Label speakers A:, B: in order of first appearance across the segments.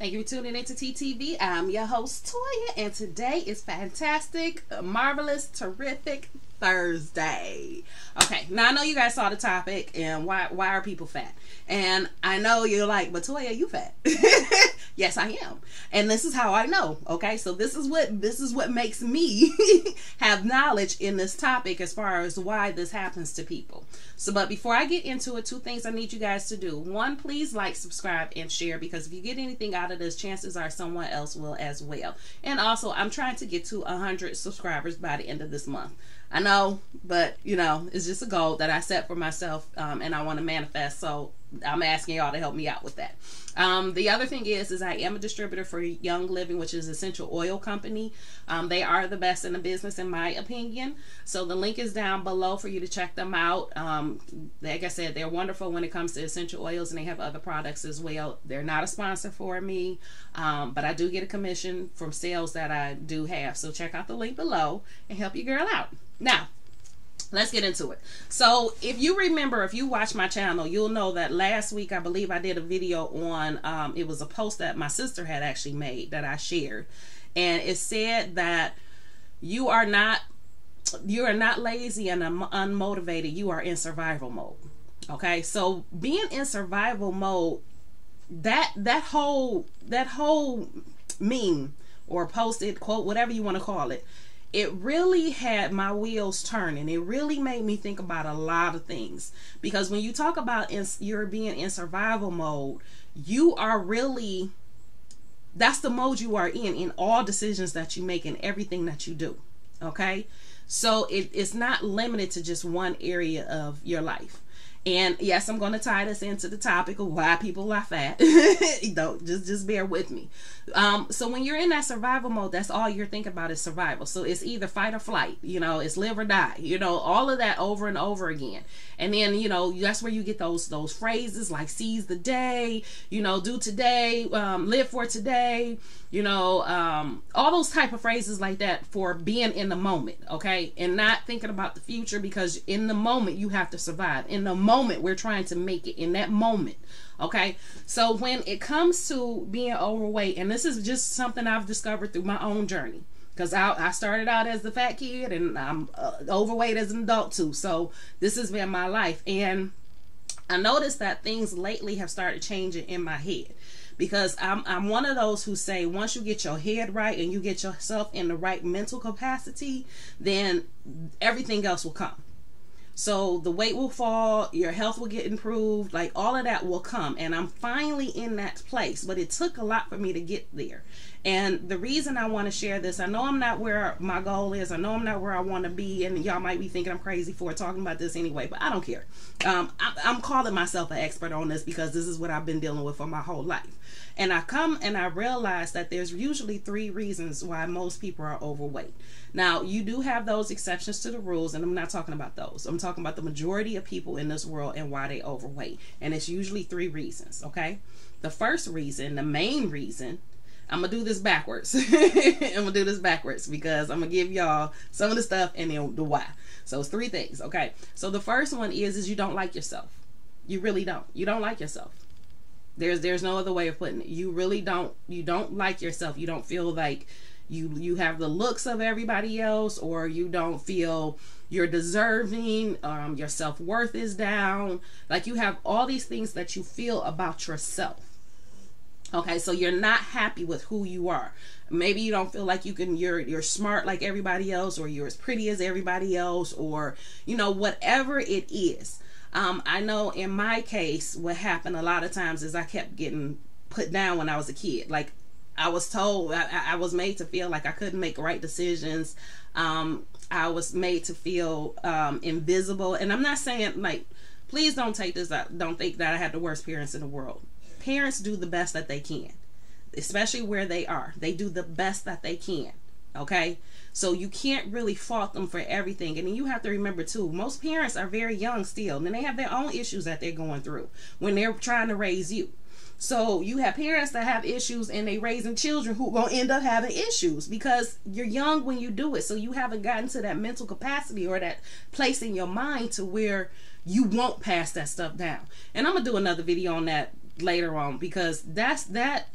A: Thank you for tuning into TTV. I'm your host, Toya, and today is fantastic, marvelous, terrific Thursday. Okay, now I know you guys saw the topic and why are people fat? And I know you're like, but Toya, you fat. Yes, I am. And this is how I know. Okay, so this is what makes me have knowledge in this topic as far as why this happens to people. So, but before I get into it, two things I need you guys to do. One, please like, subscribe, and share, because if you get anything out of this, chances are someone else will as well. And also, I'm trying to get to 100 subscribers by the end of this month. I know, but you know, it's just a goal that I set for myself, and I want to manifest. So I'm asking y'all to help me out with that. The other thing is I am a distributor for Young Living, which is an essential oil company. They are the best in the business, in my opinion. So the link is down below for you to check them out. Like I said, they're wonderful when it comes to essential oils, and they have other products as well. They're not a sponsor for me, but I do get a commission from sales that I do have. So check out the link below and help your girl out. Now, let's get into it. So if you remember, if you watch my channel, you'll know that last week I believe I did a video on it was a post that my sister had actually made that I shared, and it said that you are not lazy and unmotivated, you are in survival mode. Okay, so being in survival mode, that whole meme or posted quote, whatever you want to call it, it really had my wheels turning. It really made me think about a lot of things, because when you talk about you're being in survival mode, you are really, that's the mode you are in all decisions that you make and everything that you do. Okay, so it's not limited to just one area of your life. And yes, I'm going to tie this into the topic of why people are fat. Don't just bear with me. So when you're in that survival mode, that's all you're thinking about is survival. So it's either fight or flight, you know, it's live or die, you know, all of that over and over again. And then, you know, that's where you get those phrases like seize the day, you know, do today, live for today, you know, all those type of phrases like that for being in the moment. Okay, and not thinking about the future, because in the moment you have to survive. In the moment we're trying to make it in that moment. Okay, so when it comes to being overweight, and this is just something I've discovered through my own journey, because I started out as the fat kid, and I'm overweight as an adult too. So this has been my life, and I noticed that things lately have started changing in my head, because I'm one of those who say once you get your head right and you get yourself in the right mental capacity, then everything else will come. So the weight will fall, your health will get improved, like all of that will come. And I'm finally in that place, but it took a lot for me to get there. And the reason I want to share this, I know I'm not where my goal is, I know I'm not where I want to be, and y'all might be thinking I'm crazy for talking about this anyway, but I don't care. I'm calling myself an expert on this because this is what I've been dealing with for my whole life. And I come and I realize that there's usually 3 reasons why most people are overweight. Now, you do have those exceptions to the rules, and I'm not talking about those. I'm talking about the majority of people in this world and why they overweight. And it's usually 3 reasons, okay? The first reason, the main reason, I'm going to do this backwards. I'm going to do this backwards because I'm going to give y'all some of the stuff and then the why. So it's 3 things, okay? So the first one is you don't like yourself. You really don't. You don't like yourself. There's no other way of putting it. You really don't. You don't like yourself. You don't feel like you have the looks of everybody else, or you don't feel you're deserving. Your self-worth is down. Like, you have all these things that you feel about yourself. Okay, so you're not happy with who you are. Maybe you don't feel like you're smart like everybody else, or you're as pretty as everybody else, or you know, whatever it is. I know in my case, what happened a lot of times is I kept getting put down when I was a kid. Like, I was told, I was made to feel like I couldn't make right decisions. I was made to feel invisible. And I'm not saying, like, please don't take this out. Don't think that I had the worst parents in the world. Parents do the best that they can, especially where they are. They do the best that they can. Okay, so you can't really fault them for everything. And then you have to remember too, most parents are very young still, and they have their own issues that they're going through when they're trying to raise you. So you have parents that have issues, and they raising children who gonna end up having issues because you're young when you do it. So you haven't gotten to that mental capacity or that place in your mind to where you won't pass that stuff down. And I'm gonna do another video on that later on, because that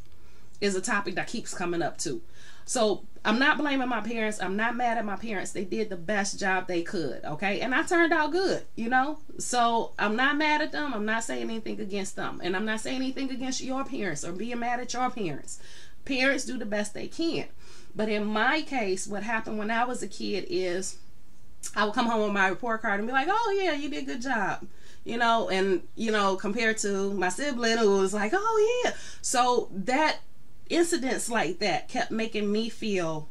A: is a topic that keeps coming up too. So I'm not blaming my parents. I'm not mad at my parents. They did the best job they could, okay? And I turned out good, you know? So I'm not mad at them. I'm not saying anything against them. And I'm not saying anything against your parents or being mad at your parents. Parents do the best they can. But in my case, what happened when I was a kid is I would come home with my report card and be like, oh yeah, you did a good job. You know, and, you know, compared to my sibling who was like, oh yeah. So that incidents like that kept making me feel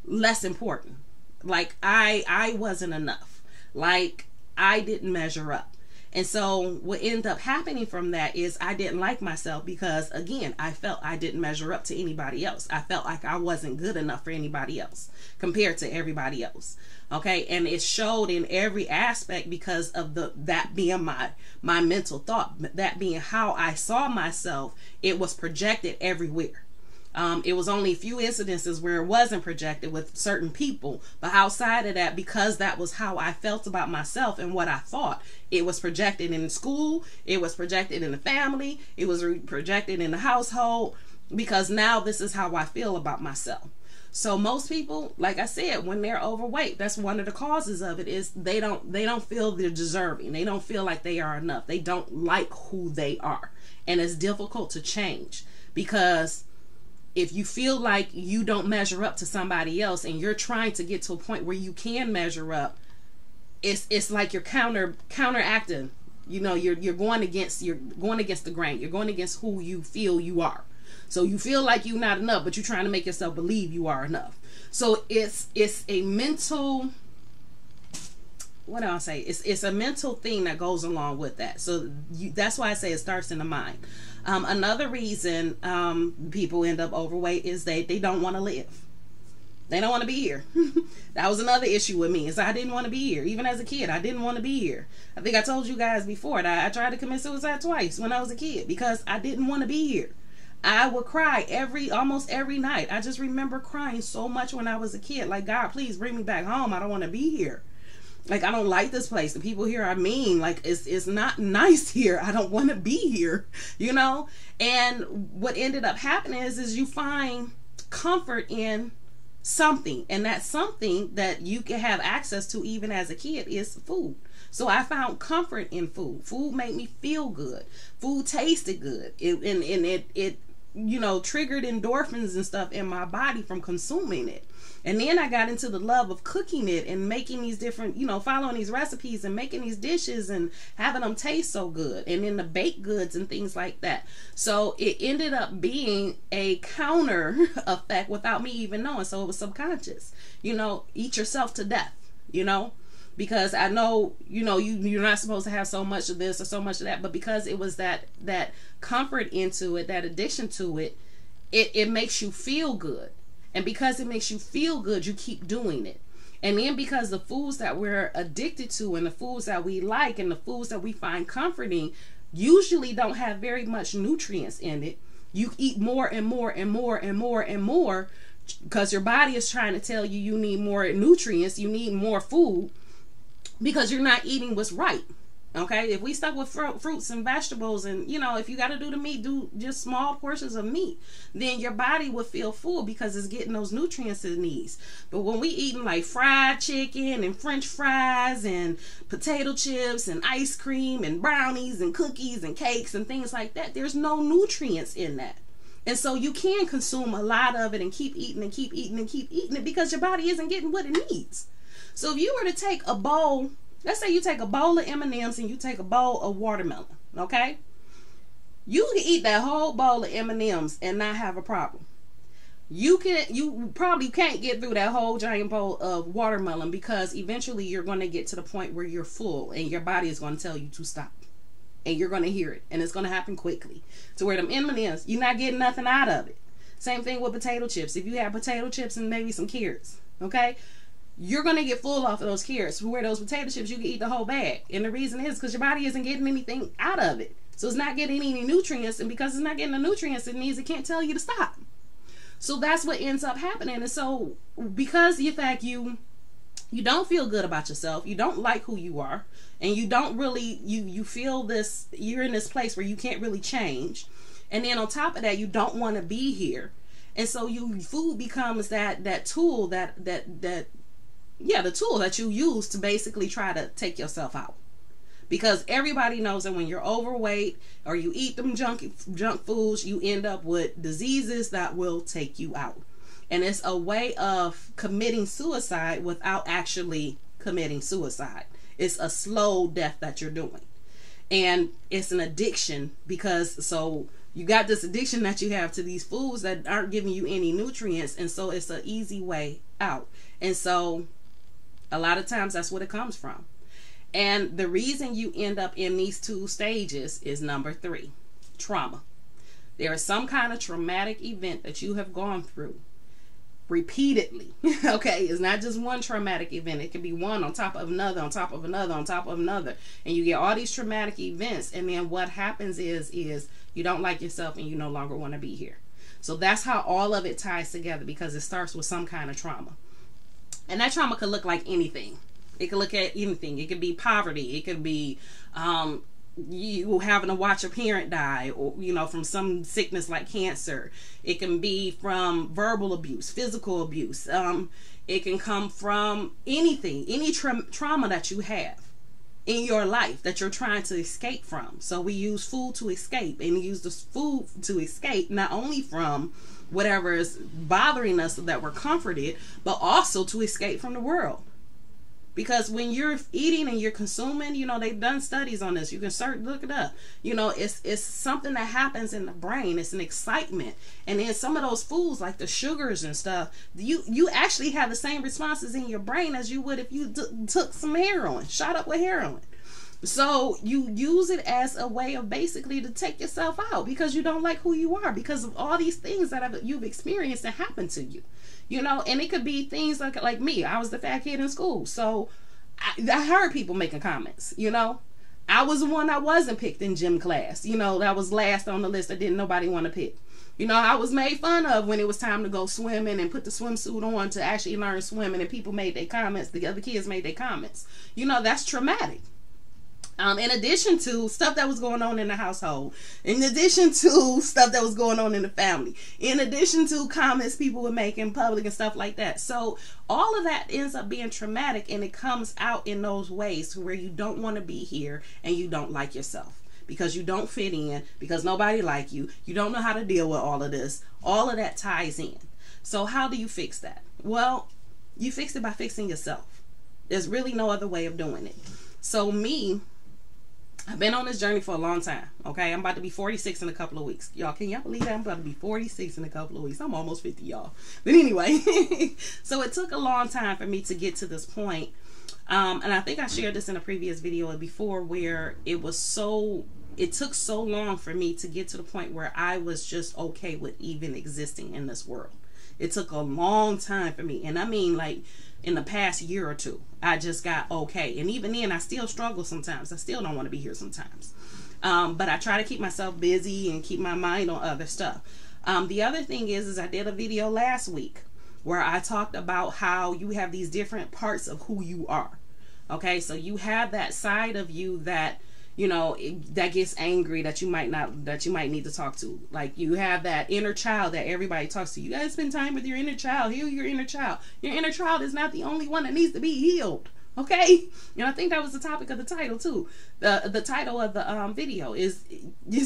A: less important. Like I wasn't enough. Like I didn't measure up. And so what ended up happening from that is I didn't like myself because, again, I felt I didn't measure up to anybody else. I felt like I wasn't good enough for anybody else compared to everybody else. Okay, and it showed in every aspect because of that being my mental thought, that being how I saw myself. It was projected everywhere. It was only a few incidences where it wasn't projected with certain people, but outside of that, because that was how I felt about myself and what I thought, it was projected in school, it was projected in the family, it was projected in the household, because now this is how I feel about myself. So most people, like I said, when they're overweight, that's one of the causes of it, is they don't feel they're deserving. They don't feel like they are enough. They don't like who they are. And it's difficult to change, because if you feel like you don't measure up to somebody else and you're trying to get to a point where you can measure up, it's like you're counteracting. You know, you're going against the grain. You're going against who you feel you are. So you feel like you're not enough, but you're trying to make yourself believe you are enough. So it's a mental, what do I say? It's a mental thing that goes along with that. So that's why I say it starts in the mind. Another reason people end up overweight is they don't want to live. They don't want to be here. That was another issue with me, is I didn't want to be here. Even as a kid, I didn't want to be here. I think I told you guys before that I tried to commit suicide twice when I was a kid because I didn't want to be here. I would cry almost every night. I just remember crying so much when I was a kid. Like, God, please bring me back home. I don't want to be here. Like, I don't like this place. The people here are mean. Like, it's not nice here. I don't want to be here, you know? And what ended up happening is you find comfort in something. And that something that you can have access to even as a kid is food. So I found comfort in food. Food made me feel good. Food tasted good. It you know, triggered endorphins and stuff in my body from consuming it. And then I got into the love of cooking it and making these different, you know, following these recipes and making these dishes and having them taste so good. And then the baked goods and things like that. So it ended up being a counter effect without me even knowing. So it was subconscious. You know, eat yourself to death, you know. Because I know, you know, you're not supposed to have so much of this or so much of that, but because it was that comfort into it, that addiction to it, it makes you feel good. And because it makes you feel good, you keep doing it. And then because the foods that we're addicted to and the foods that we like and the foods that we find comforting usually don't have very much nutrients in it, you eat more and more and more and more and more because your body is trying to tell you you need more nutrients, you need more food, because you're not eating what's right. Okay, if we stuck with fruits and vegetables, and you know, if you got to do the meat, do just small portions of meat, then your body will feel full because it's getting those nutrients it needs. But when we eating like fried chicken and French fries and potato chips and ice cream and brownies and cookies and cakes and things like that, there's no nutrients in that. And so you can consume a lot of it and keep eating and keep eating and keep eating it because your body isn't getting what it needs. So if you were to take a bowl, let's say you take a bowl of M&Ms and you take a bowl of watermelon, okay? You can eat that whole bowl of M&Ms and not have a problem. You probably can't get through that whole giant bowl of watermelon because eventually you're going to get to the point where you're full and your body is going to tell you to stop. And you're going to hear it, and it's going to happen quickly. To where them M&Ms, you're not getting nothing out of it. Same thing with potato chips. If you have potato chips and maybe some carrots, okay? You're going to get full off of those carrots. Where those potato chips, you can eat the whole bag. And the reason is because your body isn't getting anything out of it. So it's not getting any nutrients. And because it's not getting the nutrients it needs, it can't tell you to stop. So that's what ends up happening. And so because the fact you don't feel good about yourself, you don't like who you are, and you don't really, you feel this, you're in this place where you can't really change. And then on top of that, you don't want to be here. And so food becomes that tool the tool that you use to basically try to take yourself out. Because everybody knows that when you're overweight or you eat them junk foods, you end up with diseases that will take you out. And it's a way of committing suicide without actually committing suicide. It's a slow death that you're doing. And it's an addiction, because so you got this addiction that you have to these foods that aren't giving you any nutrients. And so it's an easy way out. And so a lot of times that's what it comes from. And the reason you end up in these two stages is number 3, trauma. There is some kind of traumatic event that you have gone through repeatedly. Okay, it's not just one traumatic event. It could be one on top of another, on top of another, on top of another. And you get all these traumatic events, and then what happens is you don't like yourself and you no longer want to be here. So that's how all of it ties together, because it starts with some kind of trauma. And that trauma could look like anything. It could look at anything. It could be poverty. It could be you having to watch a parent die, or from some sickness like cancer. It can be from verbal abuse, physical abuse. It can come from anything, any trauma that you have in your life that you're trying to escape from. So we use food to escape, and use the food to escape not only from whatever is bothering us so that we're comforted, but also to escape from the world. Because when you're eating and you're consuming, they've done studies on this. You can look it up. It's something that happens in the brain. It's an excitement. And then some of those foods, like the sugars and stuff, you actually have the same responses in your brain as you would if you took some heroin, shot up with heroin. So you use it as a way of basically to take yourself out, because you don't like who you are, because of all these things that you've experienced that happened to you. And it could be things like me. I was the fat kid in school. So I heard people making comments, I was the one that wasn't picked in gym class, that was last on the list that didn't nobody want to pick. I was made fun of when it was time to go swimming and put the swimsuit on to actually learn swimming, and people made their comments. The other kids made their comments. That's traumatic. In addition to stuff that was going on in the household, in addition to stuff that was going on in the family, in addition to comments people would make in public and stuff like that. So all of that ends up being traumatic, and it comes out in those ways to where you don't want to be here and you don't like yourself, because you don't fit in, because nobody like you. You don't know how to deal with all of this. All of that ties in. So how do you fix that? Well, you fix it by fixing yourself. There's really no other way of doing it. So I've been on this journey for a long time. Okay, I'm about to be 46 in a couple of weeks. Y'all, can y'all believe that? I'm about to be 46 in a couple of weeks. I'm almost 50, y'all. But anyway, so it took a long time for me to get to this point. And I think I shared this in a previous video before, where it took so long for me to get to the point where I was just okay with even existing in this world. It took a long time for me. And I mean, like, in the past year or two, I just got okay. And even then, I still struggle sometimes. I still don't want to be here sometimes. But I try to keep myself busy and keep my mind on other stuff. The other thing is I did a video last week where I talked about how you have these different parts of who you are. Okay, so you have that side of you that that gets angry, that you might need to talk to. Like, you have that inner child that everybody talks to. You gotta spend time with your inner child. Heal your inner child. Your inner child is not the only one that needs to be healed. Okay, and I think that was the topic of the title too. The title of the video is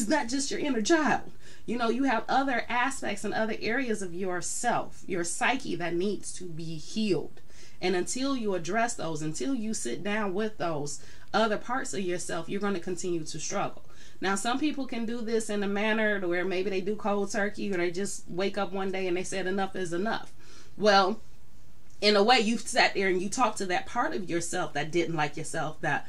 A: not just your inner child. You have other aspects and other areas of yourself, your psyche, that needs to be healed. And until you address those, until you sit down with those other parts of yourself, you're going to continue to struggle. Now, some people can do this in a manner where maybe they do cold turkey, or they just wake up one day and they said enough is enough. Well, in a way, you sat there and you talked to that part of yourself that didn't like yourself, that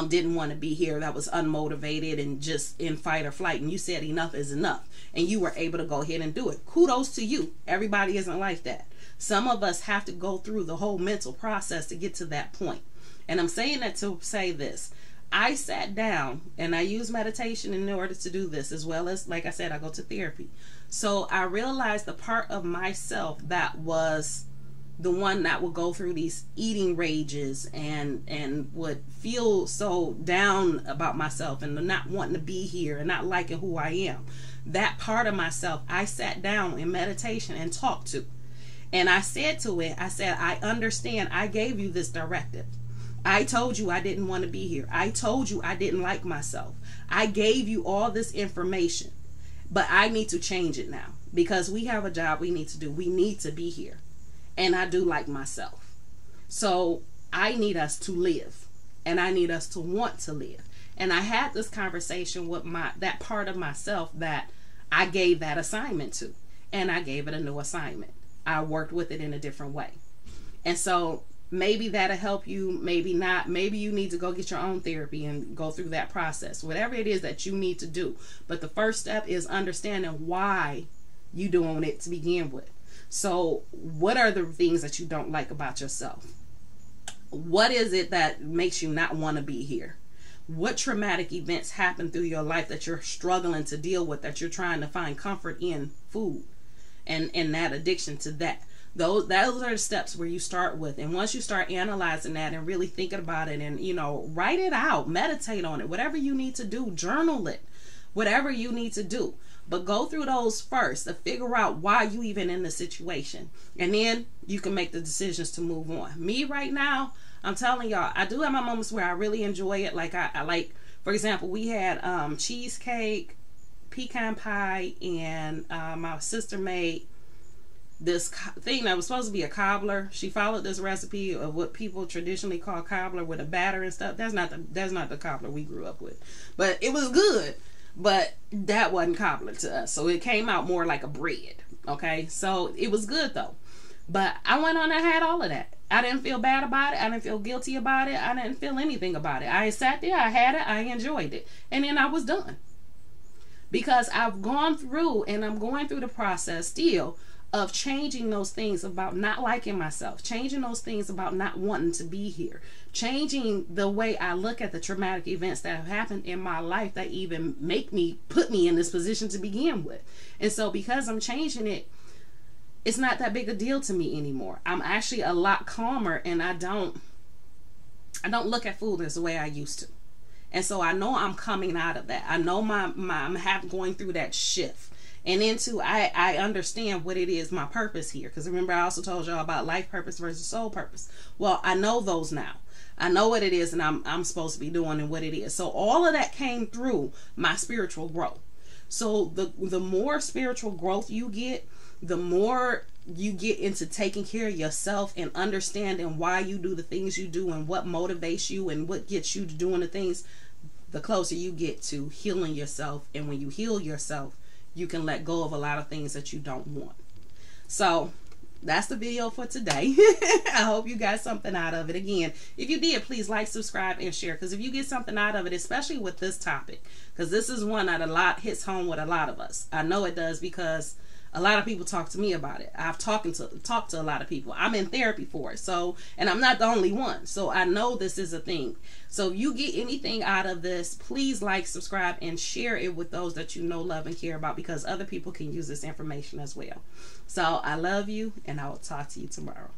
A: didn't want to be here, that was unmotivated and just in fight or flight, and you said enough is enough, and you were able to go ahead and do it. Kudos to you. Everybody isn't like that. Some of us have to go through the whole mental process to get to that point. And I'm saying that to say this. I sat down and I use meditation in order to do this, as well as, like I said, I go to therapy. So I realized the part of myself that was the one that would go through these eating rages and would feel so down about myself and not wanting to be here and not liking who I am. That part of myself, I sat down in meditation and talked to. And I said to it, I said, I understand. I gave you this directive. I told you I didn't want to be here. I told you I didn't like myself. I gave you all this information, but I need to change it now because we have a job we need to do. We need to be here. And I do like myself. So I need us to live, and I need us to want to live. And I had this conversation with that part of myself that I gave that assignment to, and I gave it a new assignment. I worked with it in a different way. And so maybe that'll help you, maybe not. Maybe you need to go get your own therapy and go through that process, whatever it is that you need to do. But the first step is understanding why you doing it to begin with. So what are the things that you don't like about yourself? What is it that makes you not want to be here? What traumatic events happen through your life that you're struggling to deal with, that you're trying to find comfort in food and that addiction to that? Those are the steps where you start with. And once you start analyzing that and really thinking about it and, write it out, meditate on it, whatever you need to do, journal it, whatever you need to do. But go through those first to figure out why you even in the situation. And then you can make the decisions to move on. Me right now, I'm telling y'all, I do have my moments where I really enjoy it. Like I like, for example, we had cheesecake, pecan pie, and my sister made this thing that was supposed to be a cobbler. She followed this recipe of what people traditionally call cobbler with a batter and stuff. That's not the cobbler we grew up with. But it was good. But that wasn't cobbler to us. So it came out more like a bread. Okay. So it was good though. But I went on and had all of that. I didn't feel bad about it. I didn't feel guilty about it. I didn't feel anything about it. I sat there. I had it. I enjoyed it. And then I was done. Because I've gone through and I'm going through the process still of changing those things about not liking myself, changing those things about not wanting to be here, changing the way I look at the traumatic events that have happened in my life that even put me in this position to begin with. And so because I'm changing it, it's not that big a deal to me anymore. I'm actually a lot calmer, and I don't look at food as the way I used to. And so I know I'm coming out of that. I know I'm going through that shift. And into I understand what it is, my purpose here. Because remember, I also told y'all about life purpose versus soul purpose. Well, I know those now. I know what it is and I'm supposed to be doing and what it is. So all of that came through my spiritual growth. So the more spiritual growth you get, the more you get into taking care of yourself and understanding why you do the things you do and what motivates you and what gets you to doing the things, the closer you get to healing yourself. And when you heal yourself, you can let go of a lot of things that you don't want. So that's the video for today. I hope you got something out of it. Again, if you did, please like, subscribe, and share. Because if you get something out of it, especially with this topic, because this is one that hits home with a lot of us. I know it does because a lot of people talk to me about it. I've talked to a lot of people. I'm in therapy for it. So, and I'm not the only one. So I know this is a thing. So if you get anything out of this, please like, subscribe, and share it with those that you know, love, and care about, because other people can use this information as well. So I love you, and I will talk to you tomorrow.